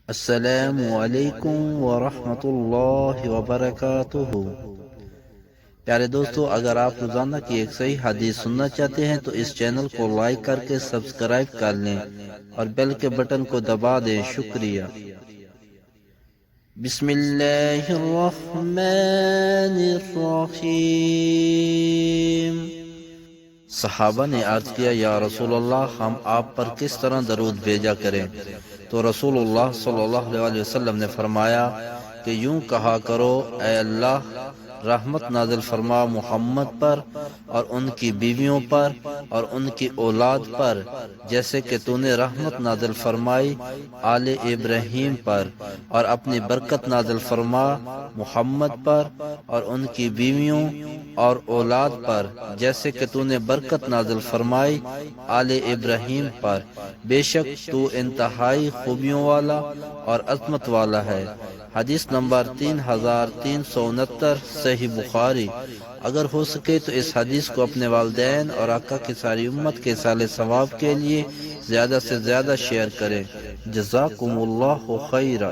السلام علیکم ورحمۃ اللہ وبرکاتہ۔ پیارے دوستو، اگر آپ روزانہ کی ایک صحیح حدیث سننا چاہتے ہیں تو اس چینل کو لائک کر کے سبسکرائب کر لیں اور بیل کے بٹن کو دبا دیں۔ شکریہ۔ بسم اللہ الرحمن الرحیم۔ صحابہ نے عرض کیا، یا رسول اللہ، ہم آپ پر کس طرح درود بھیجا کریں؟ تو رسول اللہ صلی اللہ علیہ وسلم نے فرمایا کہ یوں کہا کرو، اے اللہ، رحمت نازل فرما محمد پر اور ان کی بیویوں پر اور ان کی اولاد پر، جیسے کہ تو نے رحمت نازل فرمائی آل ابراہیم پر، اور اپنی برکت نازل فرما محمد پر اور ان کی بیویوں اور اولاد پر، جیسے کہ تو نے برکت نازل فرمائی آل ابراہیم پر۔ بے شک تو انتہائی خوبیوں والا اور عظمت والا ہے۔ حدیث نمبر 3369، صحیح بخاری۔ اگر ہو سکے تو اس حدیث کو اپنے والدین اور آقا کی ساری امت کے صالح ثواب کے لیے زیادہ سے زیادہ شیئر کریں۔ جزاکم اللہ خیرا۔